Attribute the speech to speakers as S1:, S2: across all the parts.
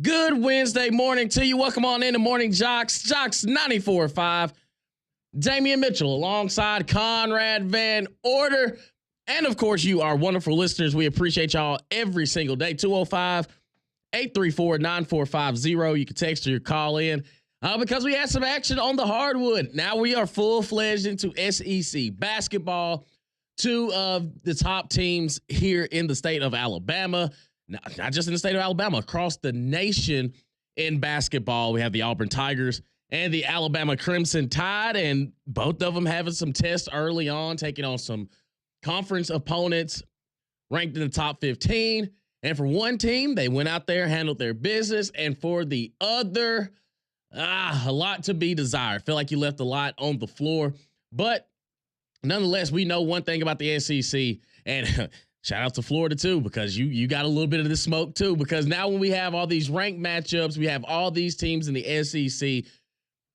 S1: Good Wednesday morning to you. Welcome on into Morning JOX. JOX 94.5. Damian Mitchell alongside Conrad Van Order. And of course, you are wonderful listeners. We appreciate y'all every single day. 205-834-9450. You can text or call in because we had some action on the hardwood. Now we are full-fledged into SEC basketball. Two of the top teams here in the state of Alabama. Not just in the state of Alabama, across the nation in basketball. We have the Auburn Tigers and the Alabama Crimson Tide, and both of them having some tests early on, taking on some conference opponents ranked in the top 15. And for one team, they went out there, handled their business, and for the other, a lot to be desired. Feel like you left a lot on the floor, but nonetheless, we know one thing about the SEC, and shout out to Florida too, because you got a little bit of the smoke too, because now when we have all these ranked matchups, we have all these teams in the SEC.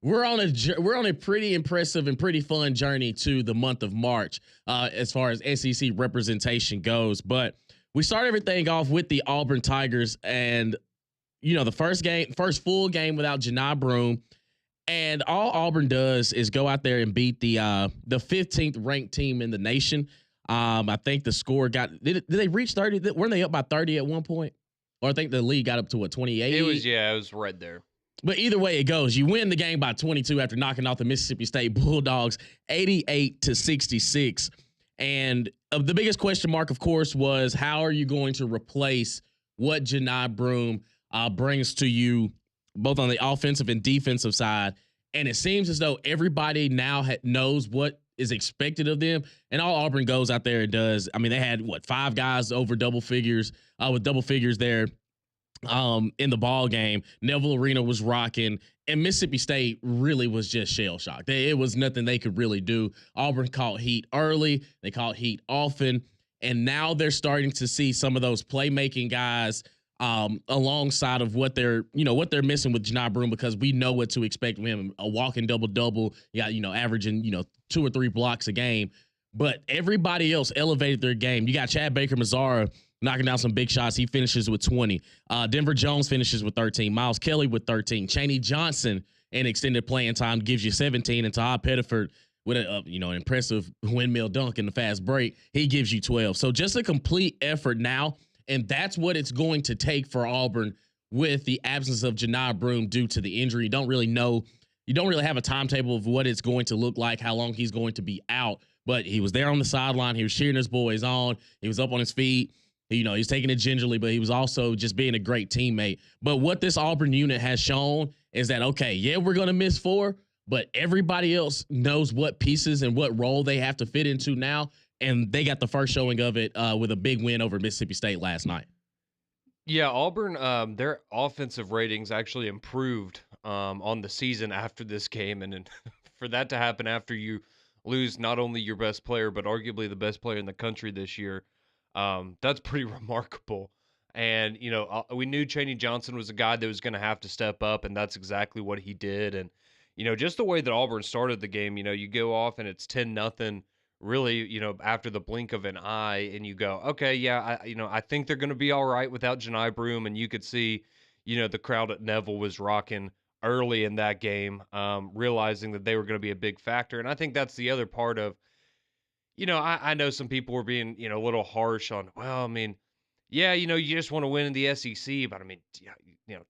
S1: We're on a pretty impressive and pretty fun journey to the month of March as far as SEC representation goes. But we start everything off with the Auburn Tigers, and the first full game without Janai Broome. And all Auburn does is go out there and beat the 15th ranked team in the nation. I think the score did they reach 30? Weren't they up by 30 at one point? Or I think the lead got up to 28?
S2: It was right there.
S1: But either way it goes, you win the game by 22 after knocking off the Mississippi State Bulldogs 88-66. And the biggest question mark, of course, was how are you going to replace what Janai Broome brings to you, both on the offensive and defensive side. And it seems as though everybody now knows what is expected of them. And all Auburn goes out there and does. I mean, they had, 5 guys over double figures, with double figures there in the ball game. Neville Arena was rocking. And Mississippi State really was just shell-shocked. It was nothing they could really do. Auburn caught heat early. They caught heat often. And now they're starting to see some of those playmaking guys alongside of what they're missing with Janai Broome, because we know what to expect from him. A walking double-double, averaging, 2 or 3 blocks a game. But everybody else elevated their game. You got Chad Baker-Mazara knocking down some big shots. He finishes with 20. Denver Jones finishes with 13. Miles Kelly with 13. Chaney Johnson in extended playing time gives you 17. And Todd Pettiford with an impressive windmill dunk in the fast break, he gives you 12. So just a complete effort now. And that's what it's going to take for Auburn with the absence of Janai Broome due to the injury. You don't really have a timetable of what it's going to look like, how long he's going to be out. But he was there on the sideline. He was cheering his boys on. He was up on his feet. He's taking it gingerly, but he was also just being a great teammate. But what this Auburn unit has shown is that, okay, yeah, we're going to miss 4, but everybody else knows what pieces and what role they have to fit into now. And they got the first showing of it with a big win over Mississippi State last night.
S2: Yeah, Auburn, their offensive ratings actually improved on the season after this game. And for that to happen after you lose not only your best player, but arguably the best player in the country this year, that's pretty remarkable. And, we knew Chaney Johnson was a guy that was going to have to step up, and that's exactly what he did. And, just the way that Auburn started the game, you go off and it's 10-0. Really, after the blink of an eye, and you go, okay, yeah, I think they're going to be all right without Janai Broome. And you could see, the crowd at Neville was rocking early in that game, realizing that they were going to be a big factor. And I think that's the other part of, I know some people were being, a little harsh on, well, I mean, yeah, you just want to win in the SEC, but I mean,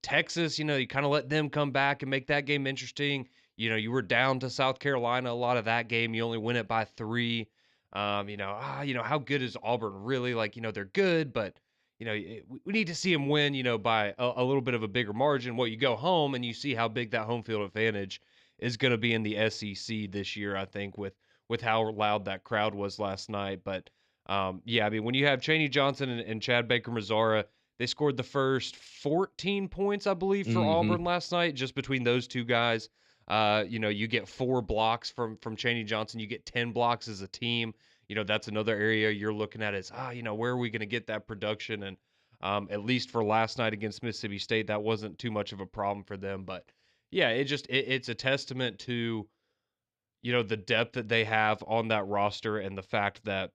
S2: Texas, you kind of let them come back and make that game interesting. You were down to South Carolina a lot of that game. You only win it by 3. How good is Auburn really? They're good, but, we need to see them win, by a little bit of a bigger margin. Well, you go home and you see how big that home field advantage is going to be in the SEC this year, I think, with how loud that crowd was last night. But, yeah, I mean, when you have Chaney Johnson and Chad Baker-Mazara, they scored the first 14 points, I believe, for Auburn last night, just between those two guys. You get 4 blocks from Chaney Johnson. You get 10 blocks as a team. That's another area you're looking at is, where are we going to get that production? And at least for last night against Mississippi State, that wasn't too much of a problem for them. But, yeah, it's a testament to, the depth that they have on that roster and the fact that,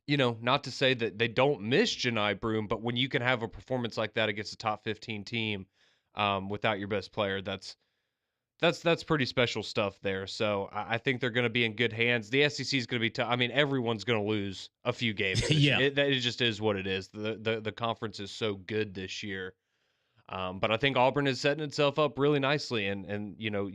S2: not to say that they don't miss Janai Broome, but when you can have a performance like that against a top 15 team without your best player, that's pretty special stuff there. So I think they're going to be in good hands. The SEC is going to be tough. I mean, everyone's going to lose a few games this
S1: Yeah.
S2: year. It just is what it is. The conference is so good this year. But I think Auburn is setting itself up really nicely. And if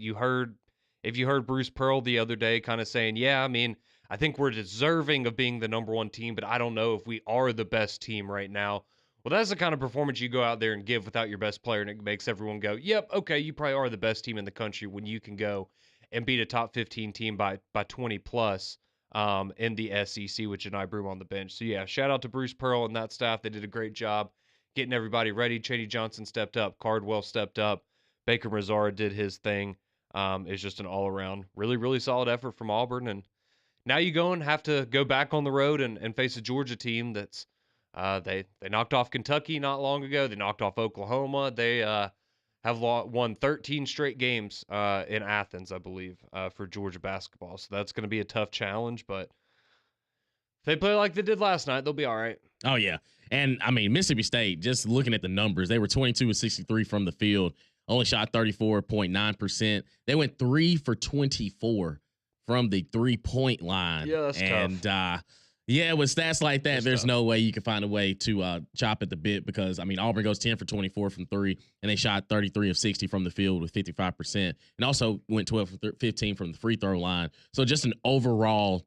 S2: you heard Bruce Pearl the other day kind of saying, yeah, I mean, I think we're deserving of being the number one team, but I don't know if we are the best team right now. Well, that's the kind of performance you go out there and give without your best player, and it makes everyone go, yep, okay, you probably are the best team in the country when you can go and beat a top 15 team by 20 plus in the SEC with Janai Broome on the bench. So, yeah, shout out to Bruce Pearl and that staff. They did a great job getting everybody ready. Chady Johnson stepped up. Cardwell stepped up. Baker Mazzara did his thing. It's just an all-around really, really solid effort from Auburn. And now you go and have to go back on the road and face a Georgia team that's they knocked off Kentucky not long ago. They knocked off Oklahoma. They have won 13 straight games in Athens, I believe, for Georgia basketball. So that's going to be a tough challenge. But if they play like they did last night, they'll be all right.
S1: Oh, yeah. And, I mean, Mississippi State, just looking at the numbers, they were 22 of 63 from the field, only shot 34.9%. They went 3 for 24 from the three-point line.
S2: Yeah, that's
S1: tough.
S2: tough.
S1: Yeah, with stats like that, there's
S2: tough.
S1: no way you can find a way to chop at the bit because, I mean, Auburn goes 10 for 24 from three, and they shot 33 of 60 from the field with 55%, and also went 12 for 15 from the free throw line. So just an overall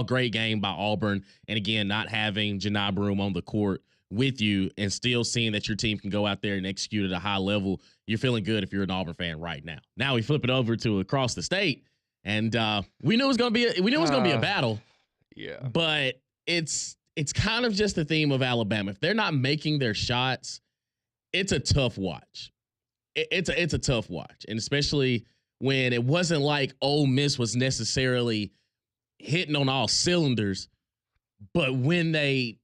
S1: great game by Auburn. And again, not having Janai Broome on the court with you and still seeing that your team can go out there and execute at a high level, you're feeling good if you're an Auburn fan right now. Now we flip it over to across the state, and we knew it was going to be a battle.
S2: Yeah.
S1: But it's kind of just the theme of Alabama. If they're not making their shots, it's a tough watch. It's a tough watch, and especially when it wasn't like Ole Miss was necessarily hitting on all cylinders, but when the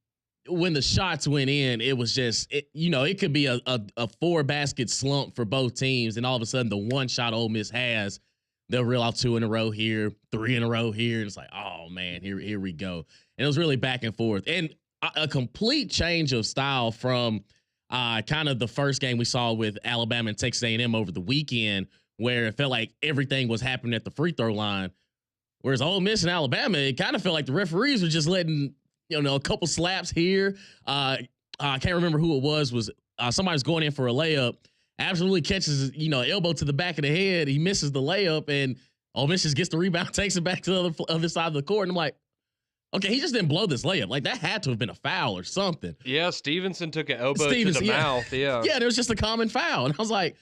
S1: shots went in, it was just it could be a 4-basket slump for both teams, and all of a sudden the one shot Ole Miss has, they'll reel off 2 in a row here, 3 in a row here, and it's like, oh man, here we go. And it was really back and forth, and a complete change of style from kind of the first game we saw with Alabama and Texas A&M over the weekend, where it felt like everything was happening at the free throw line. Whereas Ole Miss and Alabama, it kind of felt like the referees were just letting, a couple slaps here. I can't remember who it was somebody's going in for a layup, absolutely catches, elbow to the back of the head. He misses the layup, and Ole Miss just gets the rebound, takes it back to the other side of the court. And I'm like, okay, he just didn't blow this layup. Like, that had to have been a foul or something.
S2: Yeah, Stevenson took an elbow to the mouth. Yeah.
S1: Yeah, there was just a common foul. And I was like,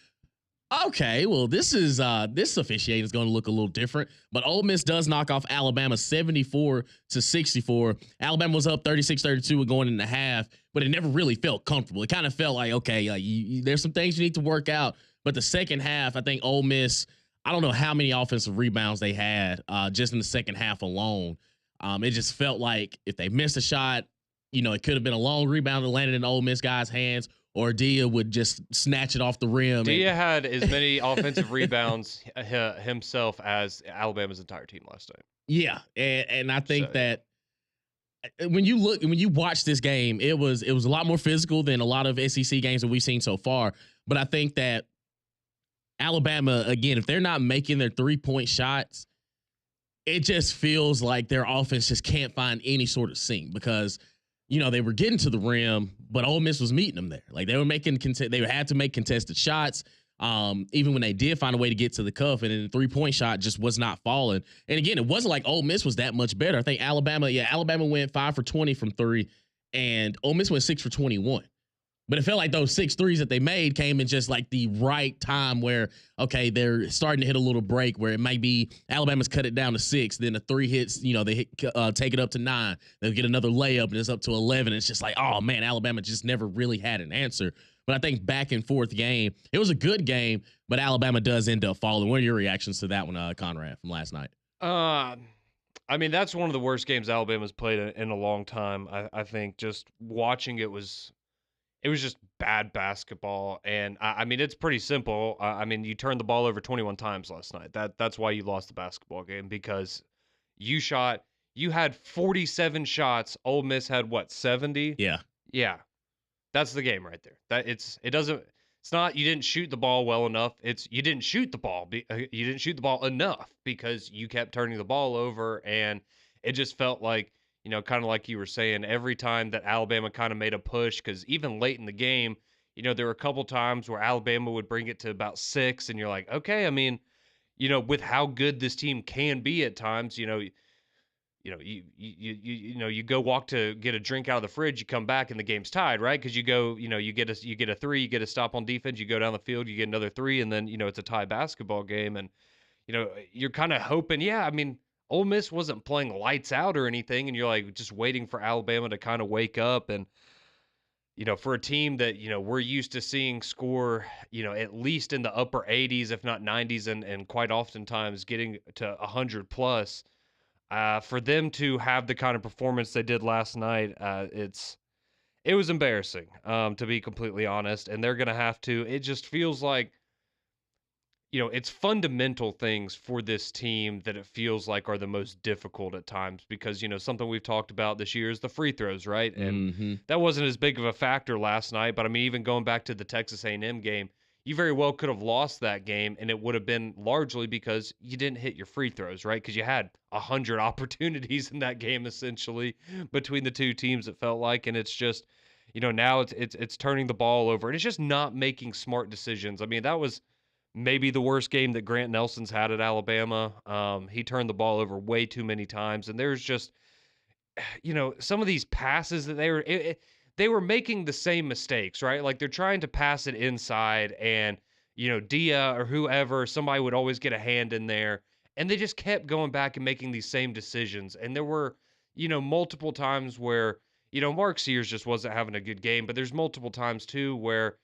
S1: okay, well, this officiating is going to look a little different, but Ole Miss does knock off Alabama 74-64. Alabama was up 36-32 going into half, but it never really felt comfortable. It kind of felt like, okay, there's some things you need to work out. But the second half, I think Ole Miss, I don't know how many offensive rebounds they had just in the second half alone. It just felt like if they missed a shot, it could have been a long rebound that landed in Ole Miss guys' hands, or Dia would just snatch it off the rim.
S2: Dia had as many offensive rebounds himself as Alabama's entire team last night.
S1: Yeah, and I think that when you watch this game, it was a lot more physical than a lot of SEC games that we've seen so far. But I think that Alabama, again, if they're not making their 3-point shots, it just feels like their offense just can't find any sort of sync because they were getting to the rim, but Ole Miss was meeting them there. Like, they were they had to make contested shots. Even when they did find a way to get to the cuff, and then the 3-point shot just was not falling. And again, it wasn't like Ole Miss was that much better. I think Alabama went 5 for 20 from 3, and Ole Miss went 6 for 21. But it felt like those 6 threes that they made came in just like the right time where, okay, they're starting to hit a little break where it might be Alabama's cut it down to 6. Then the 3 hits, they take it up to 9. They'll get another layup and it's up to 11. It's just like, oh man, Alabama just never really had an answer. But I think back and forth game, it was a good game, but Alabama does end up falling. What are your reactions to that one, Conrad, from last night?
S2: I mean, that's one of the worst games Alabama's played in a long time. I think just watching it was just bad basketball. And I mean, it's pretty simple. I mean, you turned the ball over 21 times last night. That's why you lost the basketball game, because you You had 47 shots. Ole Miss had what, 70?
S1: Yeah.
S2: Yeah. That's the game right there. It's not you didn't shoot the ball well enough. It's you didn't shoot the ball. You didn't shoot the ball enough because you kept turning the ball over, and it just felt like, kind of like you were saying, every time that Alabama kind of made a push, because even late in the game, there were a couple times where Alabama would bring it to about 6, and you're like, okay, I mean, with how good this team can be at times, you go walk to get a drink out of the fridge, you come back and the game's tied, right? Because you go, you get a 3, you get a stop on defense, you go down the field, you get another 3, and then it's a tie basketball game, and you're kind of hoping, yeah, I mean, Ole Miss wasn't playing lights out or anything, and you're like just waiting for Alabama to kind of wake up, and for a team that we're used to seeing score at least in the upper 80s, if not 90s, and quite oftentimes getting to 100 plus. For them to have the kind of performance they did last night, it was embarrassing, to be completely honest. And they're going to have to. It just feels like, it's fundamental things for this team that it feels like are the most difficult at times because, something we've talked about this year is the free throws, right? And that wasn't as big of a factor last night. But I mean, even going back to the Texas A&M game, you very well could have lost that game, and it would have been largely because you didn't hit your free throws, right? Because you had 100 opportunities in that game, essentially, between the two teams, it felt like. And it's just, now it's turning the ball over, and it's just not making smart decisions. I mean, that was maybe the worst game that Grant Nelson's had at Alabama. He turned the ball over way too many times, and there's just, some of these passes that they were making the same mistakes, right? Like they're trying to pass it inside, and Dia or whoever, somebody would always get a hand in there, and they just kept going back and making these same decisions. And there were multiple times where Mark Sears just wasn't having a good game, but there's multiple times too where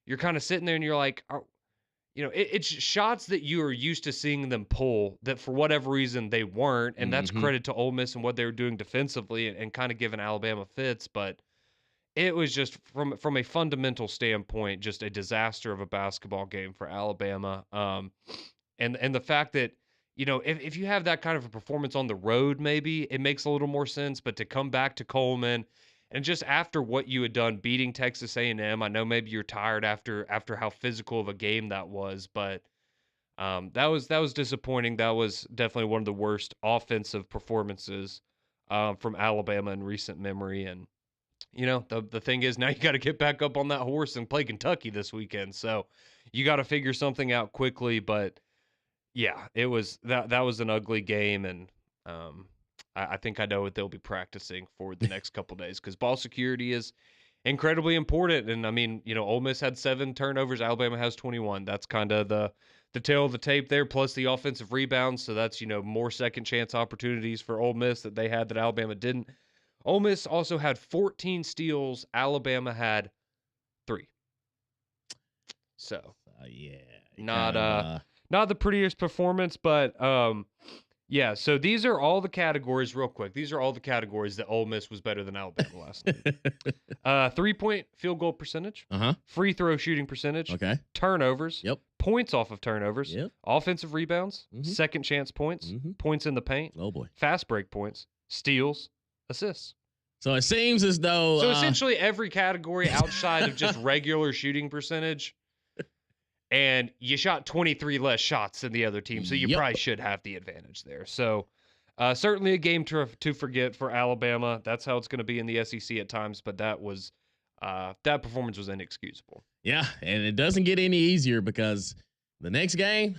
S2: you're kind of sitting there and you're like, it's shots that you are used to seeing them pull that for whatever reason they weren't, and that's credit to Ole Miss and what they were doing defensively and kind of giving Alabama fits. But it was just from a fundamental standpoint, just a disaster of a basketball game for Alabama. And the fact that if you have that kind of a performance on the road, maybe it makes a little more sense. But to come back to Coleman, and just after what you had done beating Texas A&M, I know maybe you're tired after how physical of a game that was, but that was disappointing. That was definitely one of the worst offensive performances from Alabama in recent memory. And the thing is, now you got to get back up on that horse and play Kentucky this weekend. So you got to figure something out quickly. But yeah, it was that was an ugly game, and I think I know what they'll be practicing for the next couple days, because ball security is incredibly important. And I mean, Ole Miss had 7 turnovers, Alabama has 21. That's kind of the tail of the tape there, plus the offensive rebounds. So that's more second chance opportunities for Ole Miss that they had that Alabama didn't. Ole Miss also had 14 steals. Alabama had 3. So
S1: yeah,
S2: not the prettiest performance, but yeah. So these are all the categories, real quick. These are all the categories that Ole Miss was better than Alabama last night. 3-point field goal percentage, free throw shooting percentage, turnovers, points off of turnovers, offensive rebounds, second chance points, points in the paint, fast break points, steals, assists.
S1: So it seems as though...
S2: So essentially every category outside of just regular shooting percentage, and you shot 23 less shots than the other team, so you probably should have the advantage there. So certainly a game to forget for Alabama. That's how it's going to be in the SEC at times, but that performance was inexcusable.
S1: Yeah, and it doesn't get any easier because the next game,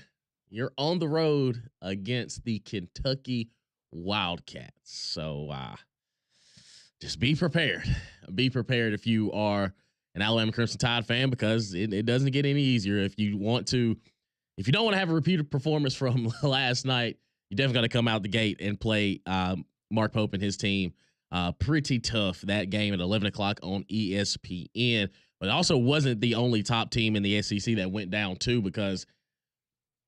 S1: you're on the road against the Kentucky Wildcats. So just be prepared. Be prepared if you are an Alabama Crimson Tide fan, because it doesn't get any easier. If you don't want to have a repeated performance from last night, you definitely got to come out the gate and play Mark Pope and his team pretty tough that game at 11 o'clock on ESPN. But it also wasn't the only top team in the SEC that went down too, because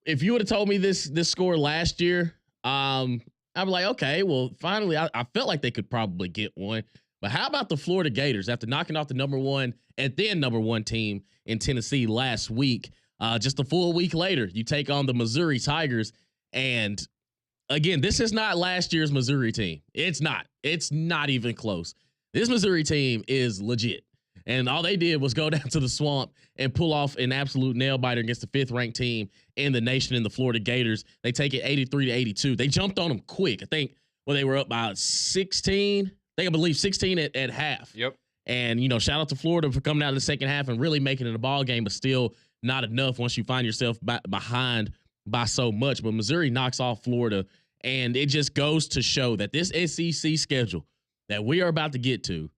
S1: if you would have told me this score last year, I'd be like, okay, well, finally, I felt like they could probably get one. But how about the Florida Gators after knocking off the number 1 and then number 1 team in Tennessee last week? Just a full week later, you take on the Missouri Tigers, and again, this is not last year's Missouri team. It's not. It's not even close. This Missouri team is legit. And all they did was go down to the swamp and pull off an absolute nail biter against the 5th ranked team in the nation in the Florida Gators. They take it 83-82. They jumped on them quick. I think they were up by 16. I believe 16 at half.
S2: Yep.
S1: And, shout out to Florida for coming out in the second half and really making it a ball game, but still not enough once you find yourself behind by so much. But Missouri knocks off Florida, and it just goes to show that this SEC schedule that we are about to get to,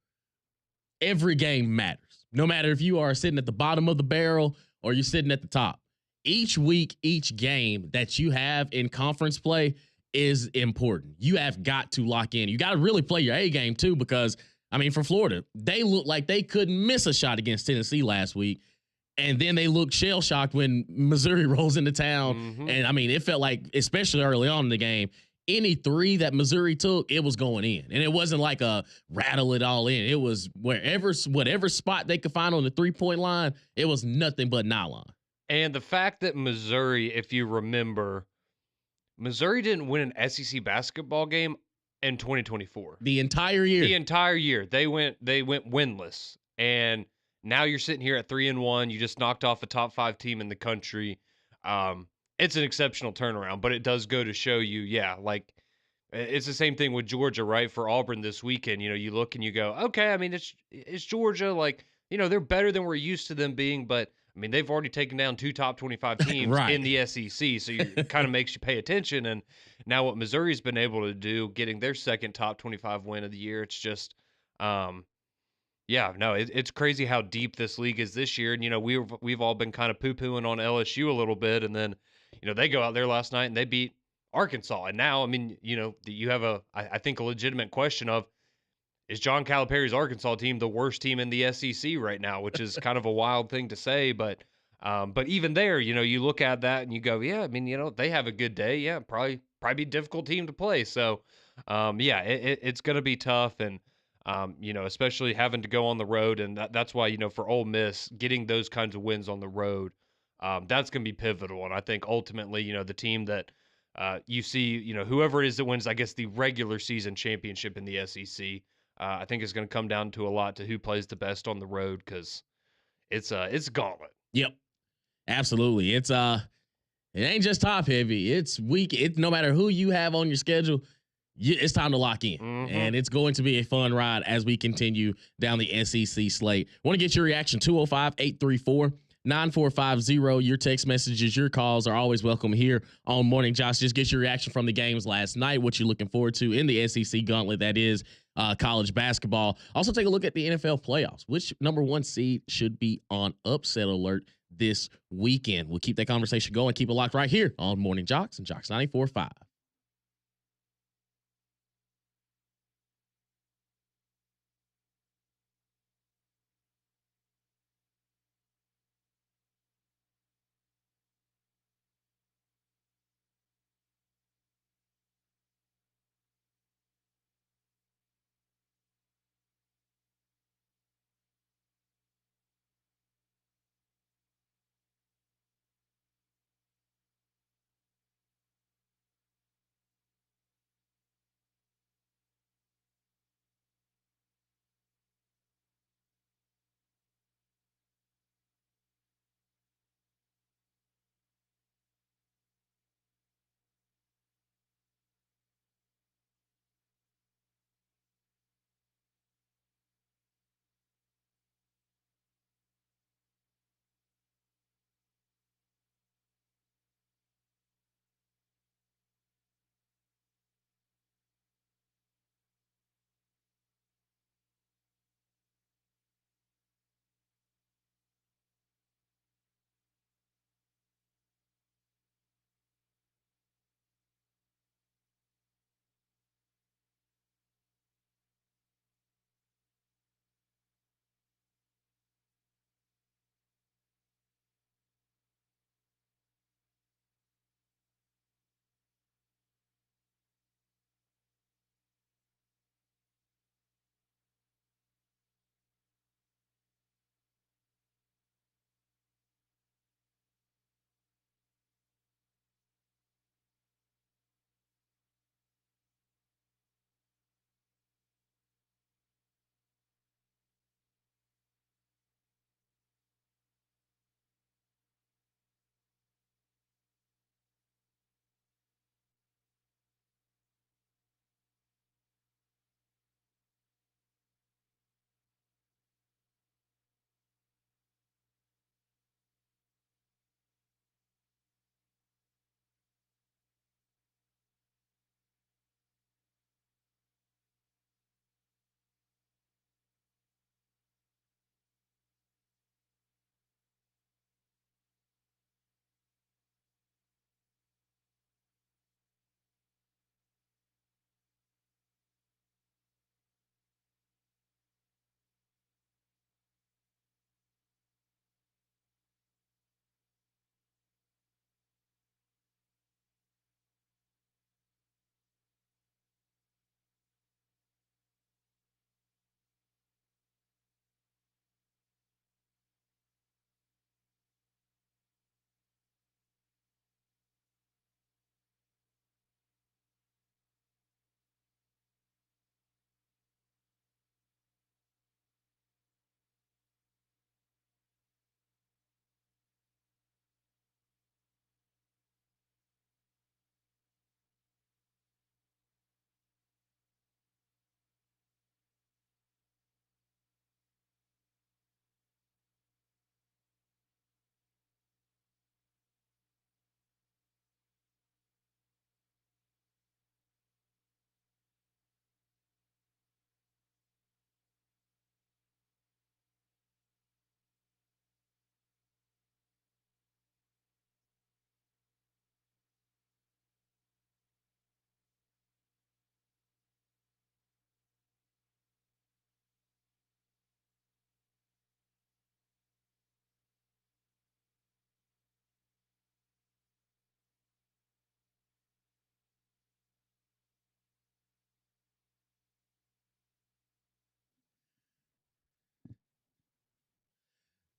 S1: every game matters. No matter if you are sitting at the bottom of the barrel or you're sitting at the top. Each week, each game that you have in conference play is important. You have got to lock in. You got to really play your A game too, because for Florida, they looked like they couldn't miss a shot against Tennessee last week. And then they looked shell-shocked when Missouri rolls into town.
S2: Mm-hmm.
S1: And, it felt like, especially early on in the game, any three that Missouri took, it was going in. And it wasn't like a rattle it all in. It was whatever spot they could find on the three-point line, it was nothing but nylon.
S2: And the fact that Missouri, if you remember, Missouri didn't win an SEC basketball game in 2024.
S1: The entire year.
S2: They went winless. And now you're sitting here at 3-1. You just knocked off a top 5 team in the country. It's an exceptional turnaround, but it does go to show you, it's the same thing with Georgia, right? For Auburn this weekend, you look and you go, okay, it's Georgia, they're better than we're used to them being, but they've already taken down 2 top 25 teams
S1: right.
S2: in the SEC, so it kind of makes you pay attention. And now what Missouri's been able to do, getting their second top 25 win of the year, it's just, it's crazy how deep this league is this year. And, we've all been kind of poo-pooing on LSU a little bit, and then, they go out there last night and they beat Arkansas. And now, you have I think a legitimate question of, is John Calipari's Arkansas team the worst team in the SEC right now, which is kind of a wild thing to say, but even there, you look at that and you go, yeah, they have a good day. Yeah, probably be a difficult team to play. So, it's going to be tough. And, especially having to go on the road. And that's why, for Ole Miss, getting those kinds of wins on the road, that's going to be pivotal. And I think ultimately, the team that you see, whoever it is that wins, I guess, the regular season championship in the SEC, I think it's going to come down to a lot to who plays the best on the road, because it's gauntlet.
S1: Yep, absolutely. It ain't just top heavy. It's weak. No matter who you have on your schedule, it's time to lock in.
S2: Mm-hmm.
S1: And it's going to be a fun ride as we continue down the SEC slate. Want to get your reaction? 205-834-9450. Your text messages, your calls are always welcome here on Morning JOX. Just get your reaction from the games last night, what you're looking forward to in the SEC gauntlet, that is college basketball. Also take a look at the NFL playoffs. Which number 1 seed should be on upset alert this weekend? We'll keep that conversation going. Keep it locked right here on Morning JOX and JOX 94.5.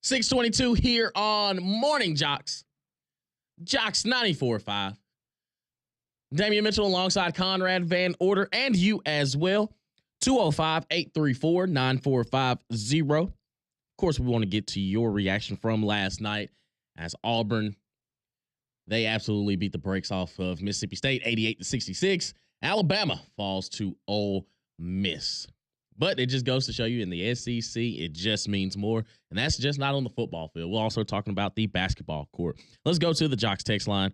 S1: 622 here on Morning JOX. JOX 94.5. Damian Mitchell alongside Conrad Van Order and you as well. 205-834-9450. Of course, we want to get to your reaction from last night as Auburn, they absolutely beat the brakes off of Mississippi State, 88-66. Alabama falls to Ole Miss. But it just goes to show you in the SEC, it just means more. And that's just not on the football field. We're also talking about the basketball court. Let's go to the JOX text line.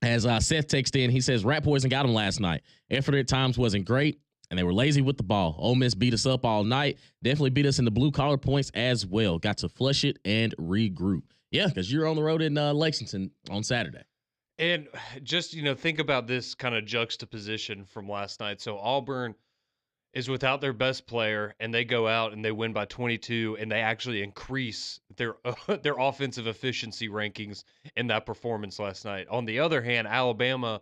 S1: As Seth texted in, he says, Rat Poison got him last night. Effort at times wasn't great, and they were lazy with the ball. Ole Miss beat us up all night. Definitely beat us in the blue-collar points as well. Got to flush it and regroup. Yeah, because you're on the road in Lexington on Saturday.
S2: And just, think about this kind of juxtaposition from last night. So Auburn is without their best player, and they go out and they win by 22, and they actually increase their offensive efficiency rankings in that performance last night. On the other hand, Alabama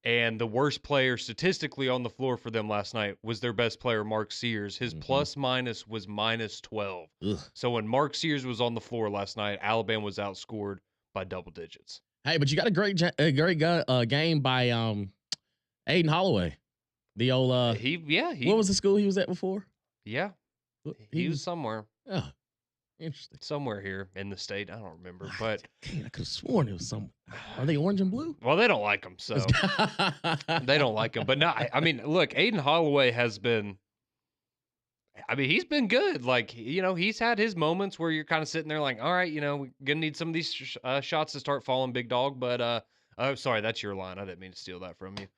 S2: and the worst player statistically on the floor for them last night was their best player, Mark Sears. His plus-minus was -12.
S1: Ugh.
S2: So when Mark Sears was on the floor last night, Alabama was outscored by double digits.
S1: Hey, but you got a great game by Aiden Holloway. The old what was the school he was at before?
S2: Yeah, he was somewhere.
S1: Oh, interesting.
S2: Somewhere here in the state, I don't remember, but
S1: I could have sworn it was some. Are they orange and blue?
S2: Well, they don't like him, so they don't like him. But no, I mean, look, Aiden Holloway has been. I mean, he's been good. Like, he's had his moments where you're kind of sitting there like, all right, we're gonna need some of these shots to start falling, big dog. But oh, sorry, that's your line. I didn't mean to steal that from you.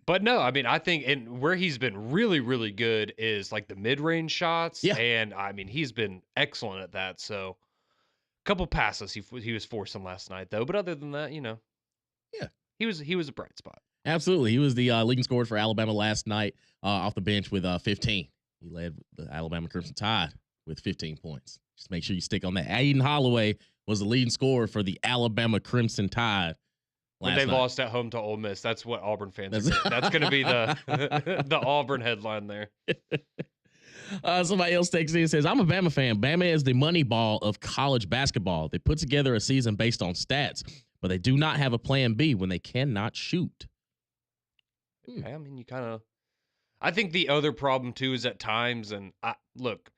S2: But no, I mean, I think and where he's been really, really good is like the mid-range shots.
S1: Yeah.
S2: And I mean, he's been excellent at that. So a couple passes he was forcing last night, though. But other than that,
S1: yeah,
S2: he was a bright spot.
S1: Absolutely. He was the leading scorer for Alabama last night off the bench with 15. He led the Alabama Crimson Tide with 15 points. Just make sure you stick on that. Aiden Holloway was the leading scorer for the Alabama Crimson Tide.
S2: When they lost at home to Ole Miss, that's what Auburn fans are saying. That's going to be the the Auburn headline there.
S1: Somebody else texts in and says, I'm a Bama fan. Bama is the money ball of college basketball. They put together a season based on stats, but they do not have a plan B when they cannot shoot.
S2: I mean, I think the other problem, too, is at times, look,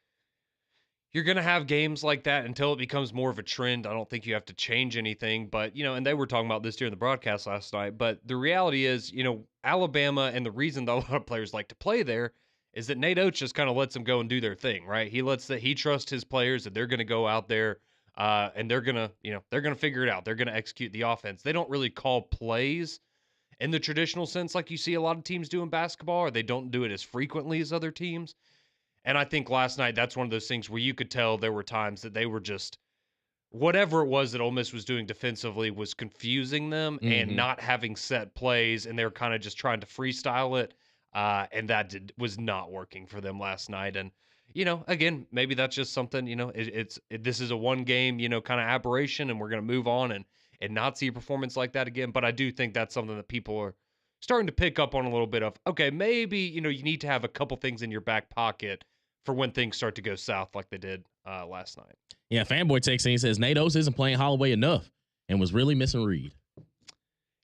S2: you're going to have games like that until it becomes more of a trend. I don't think you have to change anything, but, and they were talking about this during the broadcast last night, but the reality is, Alabama, and the reason that a lot of players like to play there is that Nate Oates just kind of lets them go and do their thing, right? He trusts his players that they're going to go out there and they're going to, they're going to figure it out. They're going to execute the offense. They don't really call plays in the traditional sense like you see a lot of teams do in basketball, or they don't do it as frequently as other teams. And I think last night, that's one of those things where you could tell there were times that they were just, whatever it was that Ole Miss was doing defensively was confusing them and not having set plays, and they were kind of just trying to freestyle it, and that was not working for them last night. And, again, maybe that's just something, this is a one game, kind of aberration, and we're going to move on and not see a performance like that again. But I do think that's something that people are starting to pick up on a little bit of, okay, maybe, you need to have a couple things in your back pocket for when things start to go south like they did last night. Yeah,
S1: Fanboy texts in, he says, Nate Oates isn't playing Holloway enough and was really missing Reed.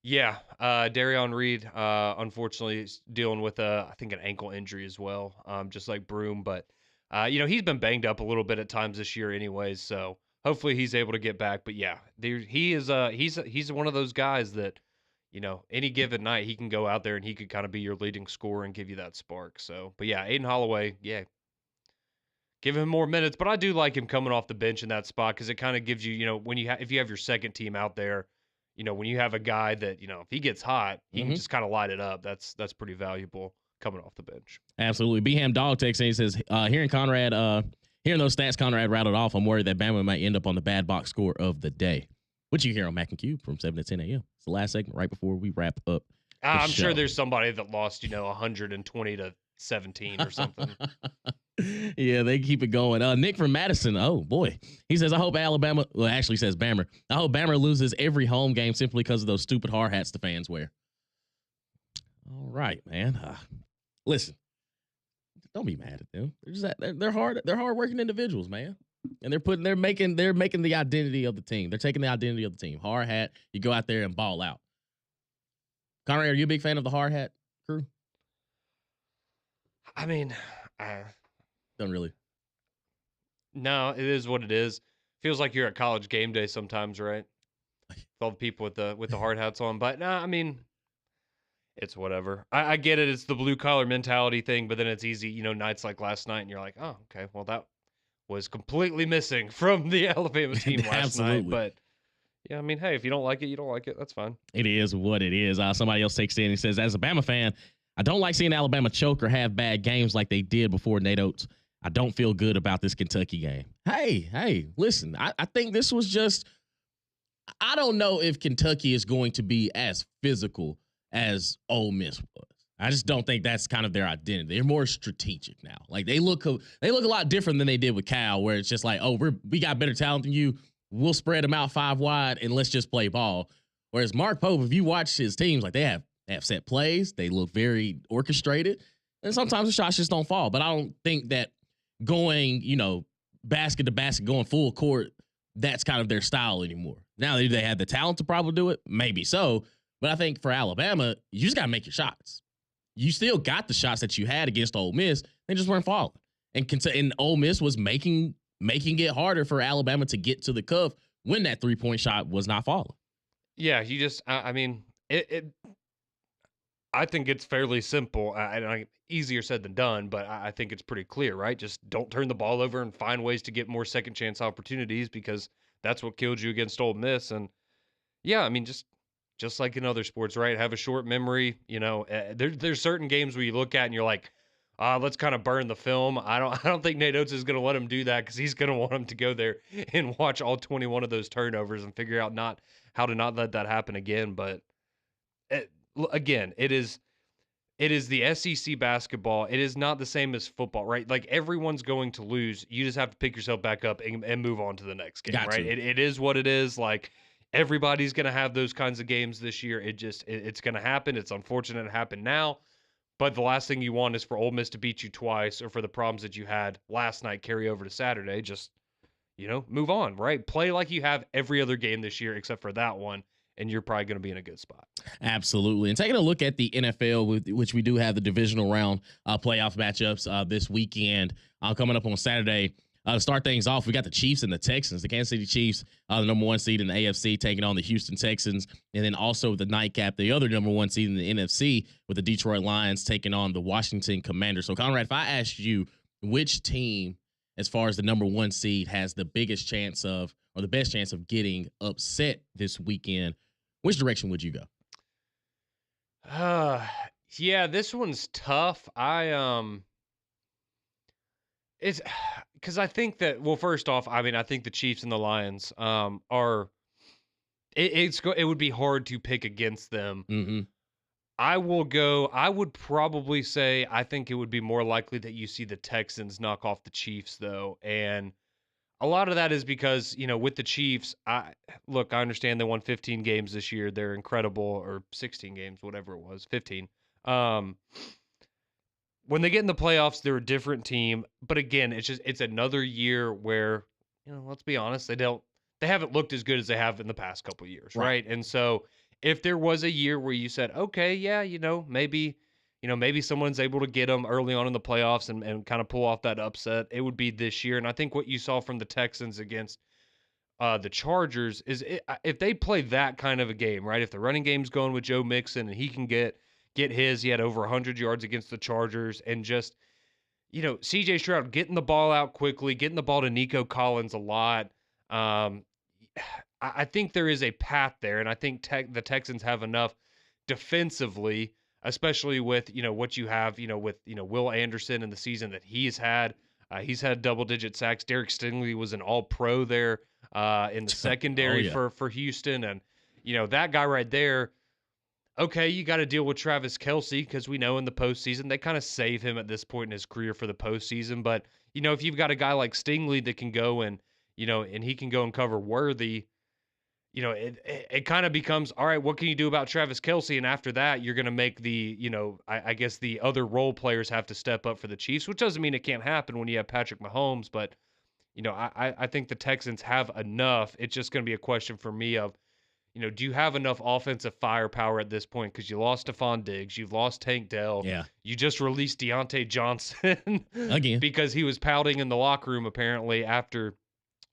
S2: Yeah, Darion Reed, unfortunately, is dealing with, I think, an ankle injury as well, just like Broom. But, he's been banged up a little bit at times this year anyways, so hopefully he's able to get back. But, yeah, he is he's one of those guys that, any given night he can go out there and he could kind of be your leading scorer and give you that spark. So, but, yeah, Aiden Holloway, yeah, give him more minutes, but I do like him coming off the bench in that spot because it kind of gives you, when if you have your second team out there, when you have a guy that, if he gets hot, he can just kind of light it up. That's pretty valuable coming off the bench.
S1: Absolutely. B-Ham Dog texts in, he says, hearing those stats Conrad rattled off, I'm worried that Bama might end up on the bad box score of the day, which you hear on Mac and Cube from 7 to 10 a.m. It's the last segment right before we wrap up.
S2: I'm sure there's somebody that lost, 120 to 17 or something.
S1: Yeah, they keep it going. Nick from Madison, oh boy. He says, I hope Alabama, well, actually says Bammer. I hope Bammer loses every home game simply because of those stupid hard hats the fans wear. All right, man. Listen, Don't be mad at them. They're hard-working individuals, man. And they're making the identity of the team. They're taking the identity of the team. Hard hat, you go out there and ball out. Conrad, are you a big fan of the hard hat crew?
S2: I mean,
S1: Don't really.
S2: no, it is what it is. Feels like you're at college game day sometimes, right? With all the people with the hard hats on. But nah, I mean, it's whatever. I get it. It's the blue collar mentality thing, but then it's easy, nights like last night, and you're like, oh, okay, well, that was completely missing from the Alabama team last night. But yeah, I mean, hey, if you don't like it, you don't like it. That's fine.
S1: It is what it is. Somebody else takes in and says, as a Bama fan, I don't like seeing Alabama choke or have bad games like they did before Nate Oates. I don't feel good about this Kentucky game. Hey, listen, I think this was just, I don't know if Kentucky is going to be as physical as Ole Miss was. I just don't think that's kind of their identity. They're more strategic now. Like they look a lot different than they did with Cal, where it's just like, oh, we got better talent than you. We'll spread them out 5 wide and let's just play ball. Whereas Mark Pope, if you watch his teams, like they have set plays, they look very orchestrated, and sometimes the shots just don't fall. But I don't think that going, basket to basket, going full court, that's kind of their style anymore. Now do they have the talent to probably do it? Maybe so. But I think for Alabama, you just got to make your shots. You still got the shots that you had against Ole Miss. They just weren't falling. And Ole Miss was making it harder for Alabama to get to the cuff when that 3-point shot was not falling.
S2: Yeah, you just, I mean, I think it's fairly simple. Easier said than done, but I think it's pretty clear, right? Just don't turn the ball over and find ways to get more second chance opportunities, because that's what killed you against Ole Miss. And yeah, I mean, just like in other sports, right? Have a short memory. There's certain games where you look at and you're like, let's kind of burn the film. I don't think Nate Oates is going to let him do that, because he's going to want him to go there and watch all 21 of those turnovers and figure out how to not let that happen again. But again, it is the SEC basketball. It is not the same as football, right? Like everyone's going to lose. You just have to pick yourself back up and move on to the next game, right? It is what it is. Like everybody's going to have those kinds of games this year. It's going to happen. It's unfortunate it happened now. But the last thing you want is for Ole Miss to beat you twice, or for the problems that you had last night carry over to Saturday. Just, move on, right? Play like you have every other game this year except for that one, and you're probably going to be in a good spot.
S1: Absolutely. And taking a look at the NFL, which we do have the divisional round playoff matchups this weekend coming up on Saturday. To start things off, we got the Chiefs and the Texans. The Kansas City Chiefs, the number 1 seed in the AFC, taking on the Houston Texans. And then also the nightcap, the other number 1 seed in the NFC, with the Detroit Lions taking on the Washington Commanders. So, Conrad, if I asked you which team, as far as the number 1 seed, has the biggest chance of, or the best chance of getting upset this weekend, which direction would you go?
S2: Yeah, this one's tough. It's because I think that, well, first off, I mean, I think the Chiefs and the Lions are. It would be hard to pick against them.
S1: Mm-hmm.
S2: I would probably say I think it would be more likely that you see the Texans knock off the Chiefs, though, and a lot of that is because, with the Chiefs, I understand they won 15 games this year. They're incredible, or 16 games, whatever it was, 15. When they get in the playoffs, they're a different team. But again, it's another year where, let's be honest, they haven't looked as good as they have in the past couple of years, right? And so if there was a year where you said, okay, yeah, maybe someone's able to get them early on in the playoffs and kind of pull off that upset, it would be this year. And I think what you saw from the Texans against the Chargers is if they play that kind of a game, right? If the running game's going with Joe Mixon and he can get his, he had over 100 yards against the Chargers, and just, CJ Stroud getting the ball out quickly, getting the ball to Nico Collins a lot. I think there is a path there, and I think the Texans have enough defensively, especially with, what you have, with, Will Anderson in the season that he's had. He's had double-digit sacks. Derek Stingley was an all-pro there in the secondary for Houston, and, that guy right there. Okay, you got to deal with Travis Kelce, because we know in the postseason they kind of save him at this point in his career for the postseason. But, if you've got a guy like Stingley that can go and, and he can go and cover Worthy, it kind of becomes, all right, what can you do about Travis Kelce? And after that, you're going to make I guess the other role players have to step up for the Chiefs, which doesn't mean it can't happen when you have Patrick Mahomes. But, I think the Texans have enough. It's just going to be a question for me of, do you have enough offensive firepower at this point? Because you lost Stephon Diggs, you've lost Tank Dell,
S1: Yeah.
S2: you just released Deontay Johnson
S1: Again.
S2: because he was pouting in the locker room apparently after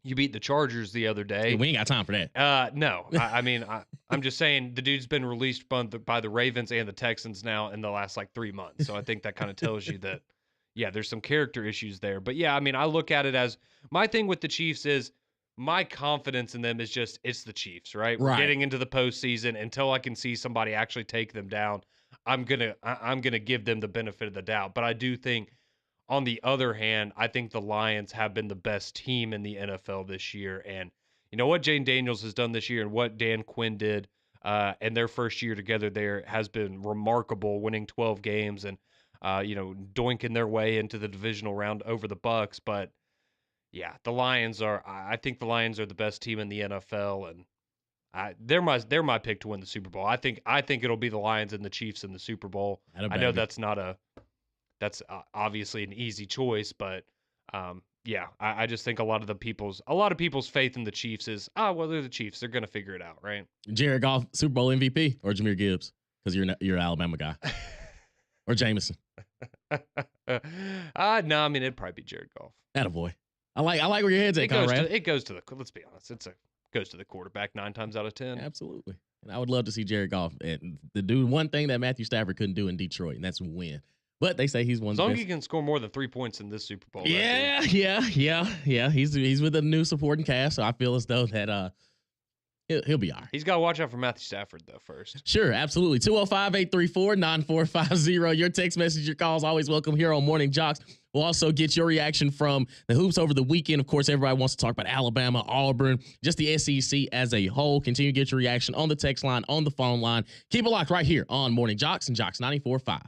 S2: you beat the Chargers the other
S1: Yeah,
S2: day.
S1: we ain't got time for that.
S2: No, I mean, I'm just saying the dude's been released by the Ravens and the Texans now in the last like 3 months. So I think that kind of tells you that, yeah, there's some character issues there. But yeah, I mean, I look at it as my thing with the Chiefs is my confidence in them is just it's the Chiefs, right? We're
S1: Right.
S2: getting into the postseason. Until I can see somebody actually take them down, I'm gonna give them the benefit of the doubt. But I do think, on the other hand, I think the Lions have been the best team in the NFL this year. And you know what Jane Daniels has done this year and what Dan Quinn did in their first year together there has been remarkable, winning 12 games and, doinking their way into the divisional round over the Bucks. But yeah, I think the Lions are the best team in the NFL. And they're my pick to win the Super Bowl. I think it'll be the Lions and the Chiefs in the Super Bowl. I know that's obviously an easy choice, but yeah, I just think a lot of people's faith in the Chiefs is, well, they're the Chiefs, they're gonna figure it out, right?
S1: Jared Goff, Super Bowl MVP, or Jahmyr Gibbs? Because you're an Alabama guy. Or Jameson.
S2: No, I mean it'd probably be Jared Goff.
S1: Attaboy. I like where your head's at, Conrad.
S2: It goes to the. Let's be honest, goes to the quarterback 9 times out of 10.
S1: Absolutely. And I would love to see Jared Goff and to do one thing that Matthew Stafford couldn't do in Detroit, and that's win. But they say he's one of
S2: the best. As long as he can score more than 3 points in this Super Bowl.
S1: Yeah. He's with a new supporting cast, so I feel as though that he'll be all right.
S2: He's got to watch out for Matthew Stafford, though, first.
S1: Sure, absolutely. 205-834-9450. Your text message, your calls, always welcome here on Morning JOX. We'll also get your reaction from the hoops over the weekend. Of course, everybody wants to talk about Alabama, Auburn, just the SEC as a whole. Continue to get your reaction on the text line, on the phone line. Keep it locked right here on Morning JOX and JOX 94.5.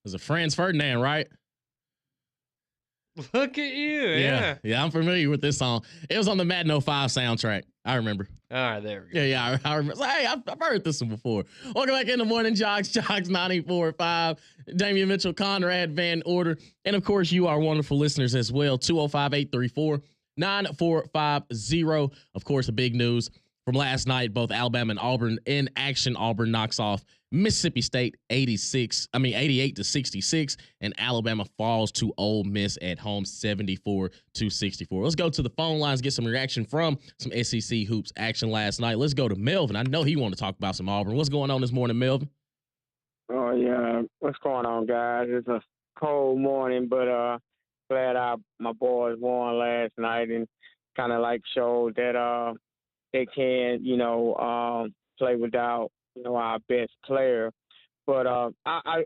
S1: Was it Franz Ferdinand, right?
S2: Look at you. Yeah.
S1: Yeah, I'm familiar with this song. It was on the Madden 05 soundtrack. I remember.
S2: All right, there we go.
S1: Yeah, I remember. Hey, I've heard this one before. Welcome back in the Morning JOX, JOX 94.5. Damian Mitchell, Conrad Van Order. And of course, you are wonderful listeners as well. 205-834-9450. Of course, the big news from last night, both Alabama and Auburn in action. Auburn knocks off Mississippi State 88 to 66, and Alabama falls to Ole Miss at home 74-64. Let's go to the phone lines, get some reaction from some SEC hoops action last night. Let's go to Melvin. I know he wanted to talk about some Auburn. What's going on this morning, Melvin?
S3: Oh yeah, what's going on, guys? It's a cold morning, but glad my boys won last night and kind of like showed that they can, play without, our best player. But I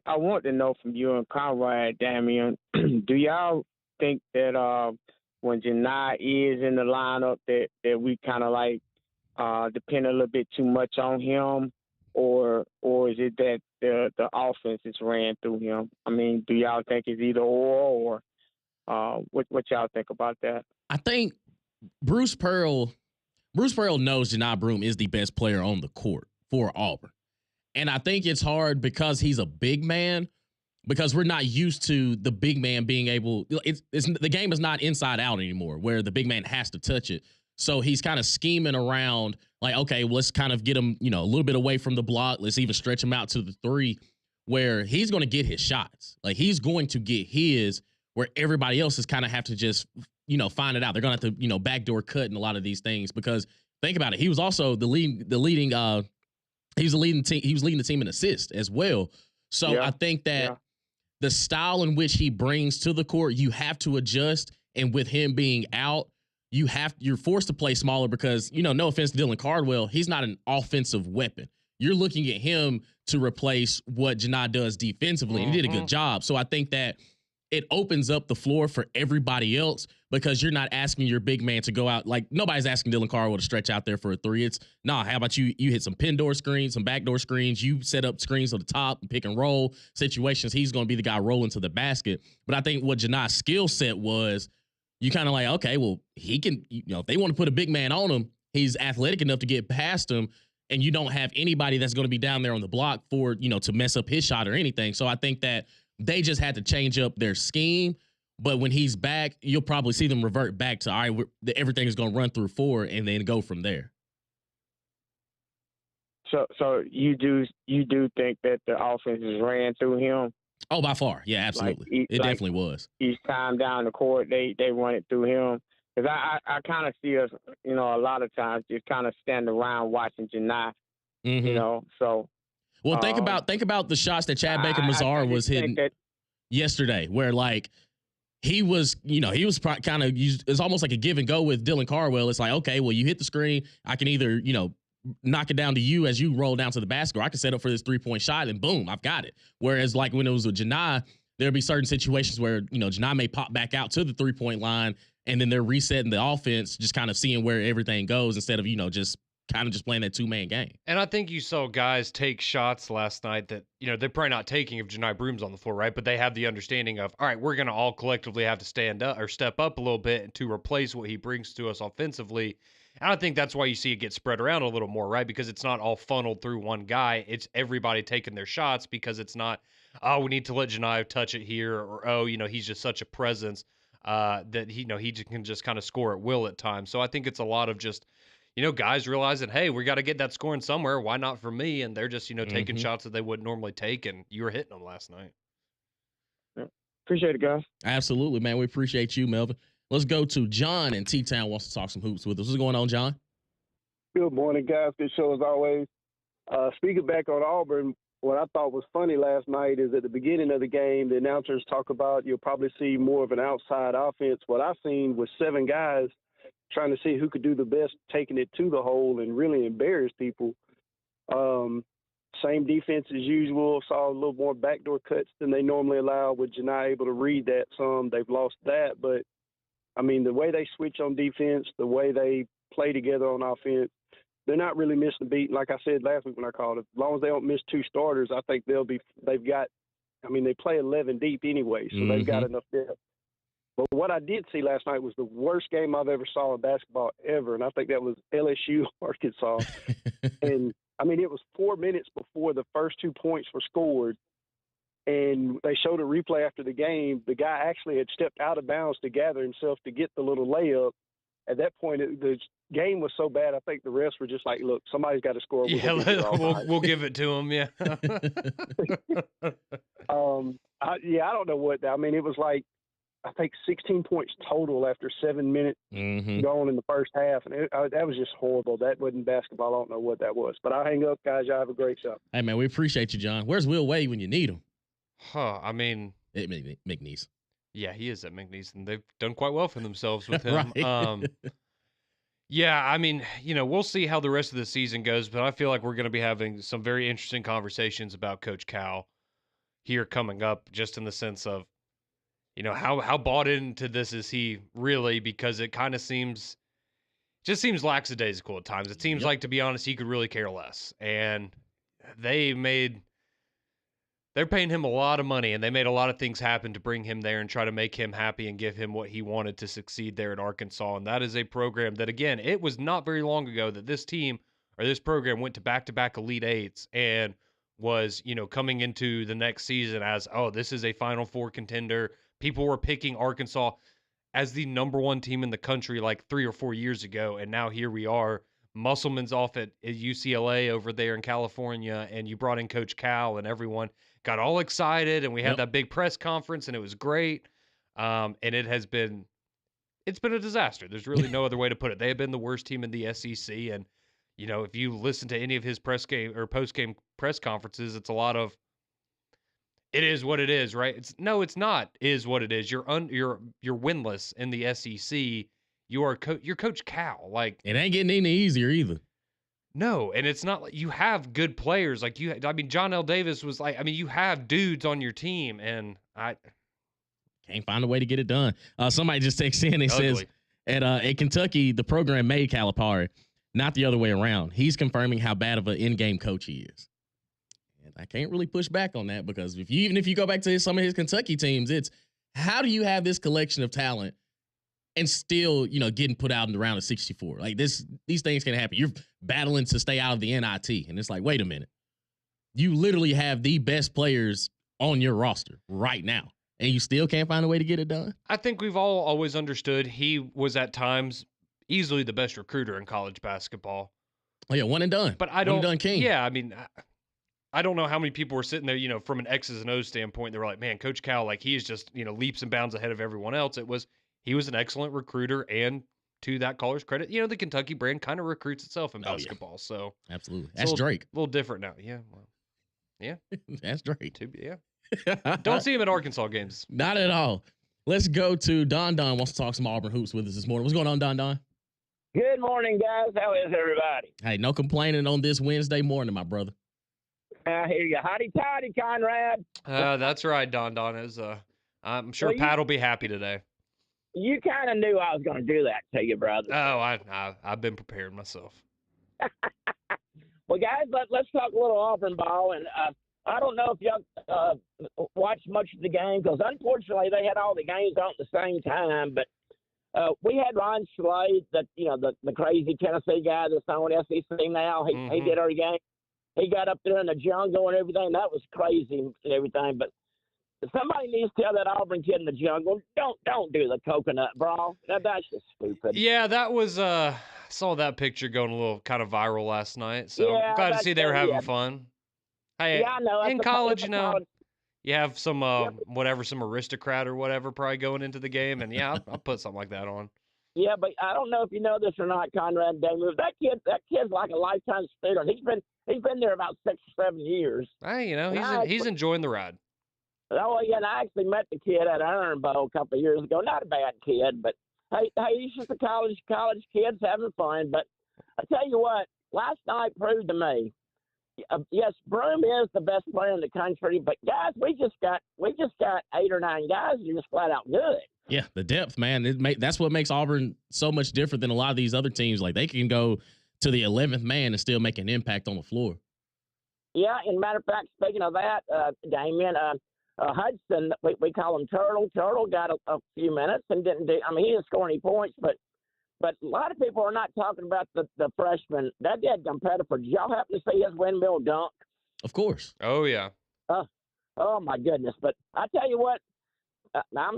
S3: want to know from you and Conrad, Damian, do y'all think that when Janai is in the lineup that we kind of like depend a little bit too much on him, or is it that the offense is ran through him? I mean, do y'all think it's either or what y'all think about that?
S1: I think Bruce Pearl knows Janai Broome is the best player on the court for Auburn. And I think it's hard because he's a big man, because we're not used to the big man being able – the game is not inside out anymore where the big man has to touch it. So he's kind of scheming around like, okay, well, let's kind of get him, a little bit away from the block. Let's even stretch him out to the three where he's going to get his shots. Like he's going to get his where everybody else is kind of have to just, find it out. They're going to have to, backdoor cut in a lot of these things because think about it. He was also he was leading the team in assists as well. So yeah, I think that the style in which he brings to the court, you have to adjust. And with him being out, you're forced to play smaller because, no offense to Dylan Cardwell, he's not an offensive weapon. You're looking at him to replace what Janai does defensively. And he did a good job. So I think that it opens up the floor for everybody else because you're not asking your big man to go out. Like nobody's asking Dylan Cardwell to stretch out there for a three. It's how about you hit some pin door screens, some backdoor screens, you set up screens on the top, pick and roll situations. He's going to be the guy rolling to the basket. But I think what Janai's skill set was, you kind of like, okay, well, he can, if they want to put a big man on him, he's athletic enough to get past him. And you don't have anybody that's going to be down there on the block for, to mess up his shot or anything. So I think that they just had to change up their scheme. But when he's back, you'll probably see them revert back to, all right, everything is going to run through four and then go from there.
S3: So you do think that the offense is ran through him?
S1: Oh, by far. Yeah, absolutely. It definitely was.
S3: Each time down the court, they run it through him. Because I kind of see us, a lot of times just kind of stand around watching Janai, so.
S1: Well, think about the shots that Chad Baker Mazar was hitting yesterday, where like he was kind of used. It's almost like a give and go with Dylan Cardwell. It's like, okay, well, you hit the screen. I can either, knock it down to you as you roll down to the basket, or I can set up for this 3-point shot and boom, I've got it. Whereas like when it was with Janai, there'd be certain situations where, Janai may pop back out to the 3-point line and then they're resetting the offense, just kind of seeing where everything goes instead of, just playing that two-man game.
S2: And I think you saw guys take shots last night that, they're probably not taking if Janai Broome's on the floor, right? But they have the understanding of, all right, we're going to all collectively have to stand up or step up a little bit to replace what he brings to us offensively. And I think that's why you see it get spread around a little more, right? Because it's not all funneled through one guy. It's everybody taking their shots because it's not, oh, we need to let Janai touch it here, or, oh, he's just such a presence that he can just kind of score at will at times. So I think it's a lot of just, guys realizing, hey, we got to get that scoring somewhere. Why not for me? And they're just, taking shots that they wouldn't normally take, and you were hitting them last night.
S3: Appreciate it, guys.
S1: Absolutely, man. We appreciate you, Melvin. Let's go to John in T-Town wants to talk some hoops with us. What's going on, John?
S4: Good morning, guys. Good show as always. Speaking back on Auburn, what I thought was funny last night is at the beginning of the game, the announcers talk about you'll probably see more of an outside offense. What I seen was 7 guys trying to see who could do the best, taking it to the hole and really embarrass people. Same defense as usual. Saw a little more backdoor cuts than they normally allow. With Janai able to read that some, they've lost that. But, I mean, the way they switch on defense, the way they play together on offense, they're not really missing a beat. Like I said last week when I called it, as long as they don't miss 2 starters, I think they've got I mean, they play 11 deep anyway, so they've got enough depth. But what I did see last night was the worst game I've ever saw in basketball ever, and I think that was LSU Arkansas. And I mean, it was 4 minutes before the first 2 points were scored, and they showed a replay after the game. The guy actually had stepped out of bounds to gather himself to get the little layup. At that point, the game was so bad, I think the refs were just like, look, somebody's got to score.
S2: We'll give it to them, yeah.
S4: I don't know what – I mean, it was like, I think 16 points total after 7 minutes gone in the first half. And that was just horrible. That wasn't basketball. I don't know what that was. But I'll hang up, guys. Y'all have a great show.
S1: Hey, man, we appreciate you, John. Where's Will Wade when you need him?
S2: I mean –
S1: McNeese.
S2: Yeah, he is at McNeese, and they've done quite well for themselves with him.
S1: Right.
S2: Yeah, I mean, we'll see how the rest of the season goes, but I feel like we're going to be having some very interesting conversations about Coach Cal here coming up, just in the sense of, how bought into this is he really, because it kind of seems lackadaisical at times. It seems like, to be honest, he could really care less. And they're paying him a lot of money, and they made a lot of things happen to bring him there and try to make him happy and give him what he wanted to succeed there at Arkansas. And that is a program that, again, it was not very long ago that this team or this program went to back-to-back Elite Eights and was, coming into the next season as, oh, this is a Final Four contender. People were picking Arkansas as the number one team in the country like 3 or 4 years ago, and now here we are. Musselman's off at UCLA over there in California, and you brought in Coach Cal, and everyone got all excited, and we had that big press conference, and it was great. And it's been a disaster. There's really no other way to put it. They have been the worst team in the SEC, and if you listen to any of his post-game press conferences, it's a lot of it is what it is, right? It's not is what it is. You're winless in the SEC. You're Coach Cal. Like,
S1: it ain't getting any easier either.
S2: No, and it's not like you have good players. Like John L. Davis was like, you have dudes on your team, and I
S1: can't find a way to get it done. Somebody just texted in and says, at Kentucky, the program made Calipari, not the other way around. He's confirming how bad of an in-game coach he is. And I can't really push back on that, because even if you go back to some of his Kentucky teams, it's how do you have this collection of talent and still, getting put out in the round of 64? Like these things can happen. You're battling to stay out of the NIT. And it's like, wait a minute. You literally have the best players on your roster right now, and you still can't find a way to get it done?
S2: I think we've all always understood he was at times easily the best recruiter in college basketball.
S1: Oh, yeah, one and done.
S2: But
S1: one and done king.
S2: Yeah, I don't know how many people were sitting there, from an X's and O's standpoint, they were like, man, Coach Cal, like, he is just, leaps and bounds ahead of everyone else. He was an excellent recruiter, and to that caller's credit, the Kentucky brand kind of recruits itself in basketball. So
S1: absolutely, that's Drake.
S2: A little different now. Yeah, well, yeah,
S1: that's Drake.
S2: Yeah, don't see him at Arkansas games.
S1: Not at all. Let's go to Don. Don wants to talk some Auburn hoops with us this morning. What's going on, Don?
S5: Good morning, guys. How is everybody?
S1: Hey, no complaining on this Wednesday morning, my brother.
S5: I hear you. Howdy, toddy, Conrad.
S2: That's right, Don. Is I'm sure Pat will be happy today.
S5: You kind of knew I was going to do that to you, brother.
S2: Oh, I've been prepared myself.
S5: Well, guys, let's talk a little Auburn ball. And I don't know if y'all watched much of the game, because unfortunately they had all the games on at the same time. But we had Ron Slade, the crazy Tennessee guy that's on SEC now. He did our game. He got up there in the jungle and everything. That was crazy and everything. But somebody needs to tell that Auburn kid in the jungle, don't do the coconut brawl. That's just stupid.
S2: Yeah, that was saw that picture going a little kind of viral last night. So I'm glad to see they were having fun. Hey,
S5: yeah, I know.
S2: In college, you have some some aristocrat or whatever probably going into the game, and I'll put something like that on.
S5: Yeah, but I don't know if you know this or not, Conrad Daniels. That kid's like a lifetime student. He's been there about 6 or 7 years.
S2: Hey, he's enjoying the ride.
S5: Oh, yeah, and I actually met the kid at Iron Bowl a couple of years ago. Not a bad kid, but hey, he's just a college kid's having fun. But I tell you what, last night proved to me, yes, Broom is the best player in the country, but guys, we just got 8 or 9 guys who are just flat out good.
S1: Yeah, the depth, man. That's what makes Auburn so much different than a lot of these other teams. Like, they can go to the 11th man and still make an impact on the floor.
S5: Yeah, and matter of fact, speaking of that, Damien, Hudson, we call him Turtle. Turtle got a few minutes and didn't do. I mean, he didn't score any points, but a lot of people are not talking about the freshman. That did competitor. Did y'all happen to see his windmill dunk?
S1: Of course.
S2: Oh yeah.
S5: Oh my goodness! But I tell you what, I'm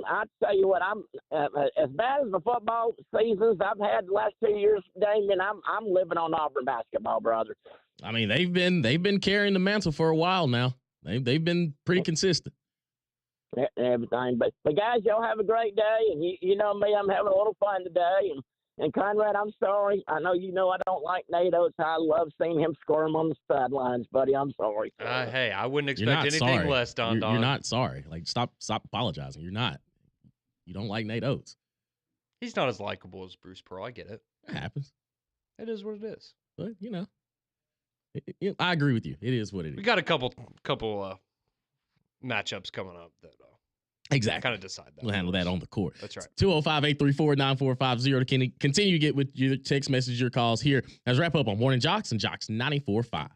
S5: as bad as the football seasons I've had the last 2 years, Damien. I'm living on Auburn basketball, brother.
S1: I mean, they've been carrying the mantle for a while now. They've been pretty consistent.
S5: Everything, but guys, y'all have a great day, and you know me, I'm having a little fun today, and Conrad, I'm sorry. I know you know I don't like Nate Oates. I love seeing him squirm on the sidelines, buddy. I'm sorry.
S2: Hey, I wouldn't
S1: You're not
S2: expect anything
S1: sorry.
S2: less, Don.
S1: You're not sorry. Like, stop apologizing. You're not. You don't like Nate Oates.
S2: He's not as likable as Bruce Pearl. I get it.
S1: It happens.
S2: It is what it is.
S1: But, I agree with you. It is what it is.
S2: We got a couple matchups coming up that
S1: Exactly.
S2: kind of decide that.
S1: We'll handle that on the court.
S2: That's right.
S1: 205-834-9450 to continue to get with your text message, your calls here as wrap up on Morning JOX and JOX 94.5.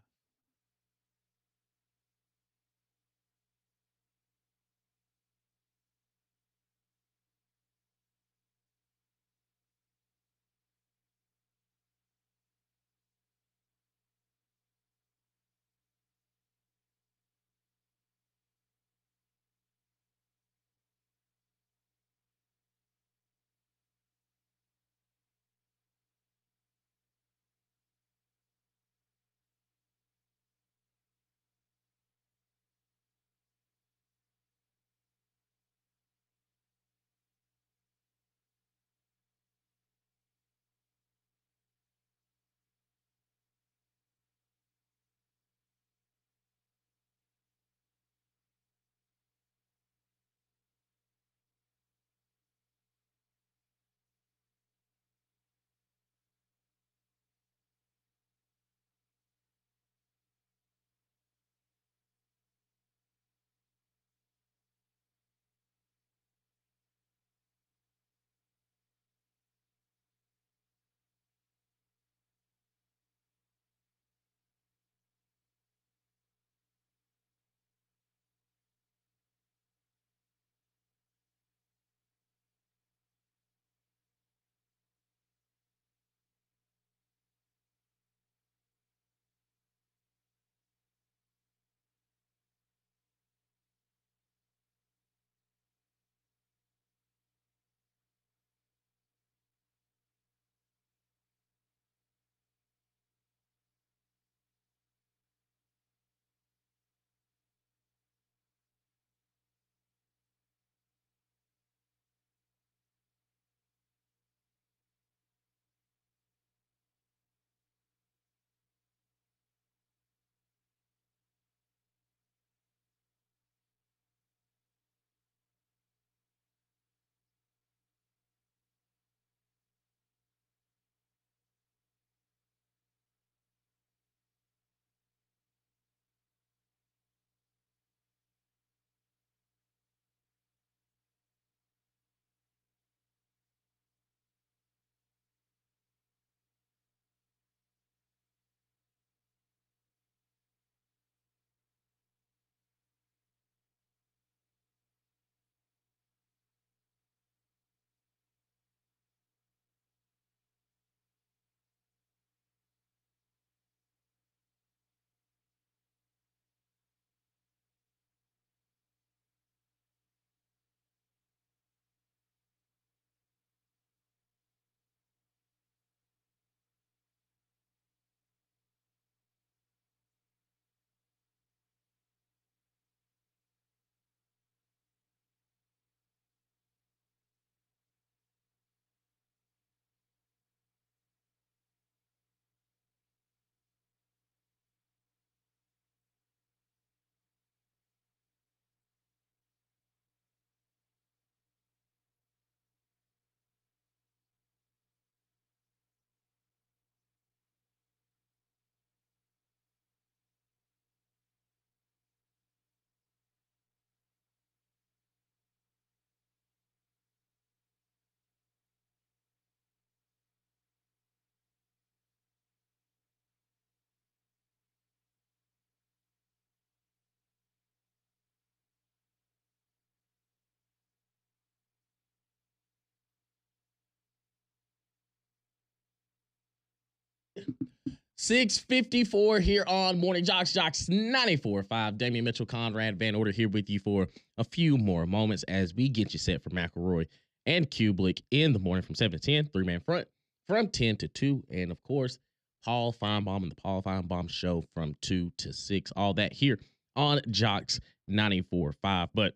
S1: 6:54 here on Morning JOX 94.5. Damian Mitchell, Conrad Van Order here with you for a few more moments as we get you set for McElroy and Kublik in the morning from 7 to 10, three-man front from 10 to 2, and of course, Paul Feinbaum and the Paul Feinbaum Show from 2 to 6. All that here on JOX 94.5. But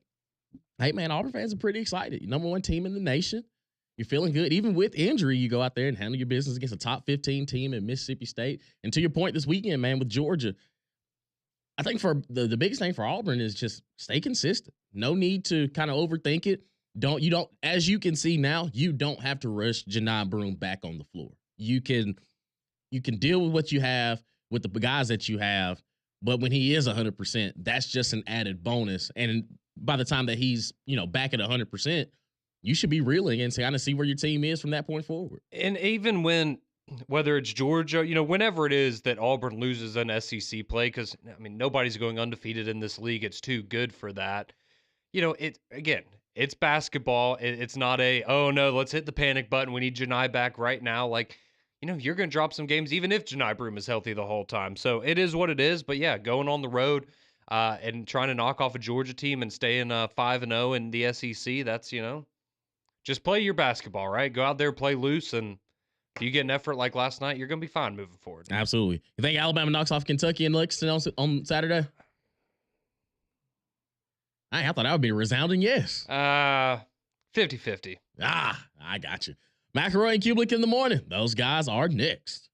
S1: hey, man, Auburn fans are pretty excited. Number one team in the nation. You're feeling good. Even with injury, you go out there and handle your business against a top 15 team at Mississippi State. And to your point this weekend, man, with Georgia, I think for the biggest thing for Auburn is just stay consistent. No need to kind of overthink it. As you can see now, you don't have to rush Janai Broome back on the floor. You can deal with what you have with the guys that you have, but when he is 100%, that's just an added bonus. And by the time that he's, back at 100%, you should be reeling and kind of see where your team is from that point forward.
S2: And even whether it's Georgia, whenever it is that Auburn loses an SEC play, because, nobody's going undefeated in this league. It's too good for that. It's basketball. It's not oh, no, let's hit the panic button. We need Janai back right now. You're going to drop some games even if Janai Broome is healthy the whole time. So it is what it is. But, yeah, going on the road and trying to knock off a Georgia team and staying 5-0 in the SEC, that's, just play your basketball, right? Go out there, play loose, and if you get an effort like last night, you're going to be fine moving forward.
S1: Absolutely. You think Alabama knocks off Kentucky and Lexington on Saturday? I thought that would be a resounding yes.
S2: 50-50.
S1: I got you. McElroy and Kublik in the morning. Those guys are next.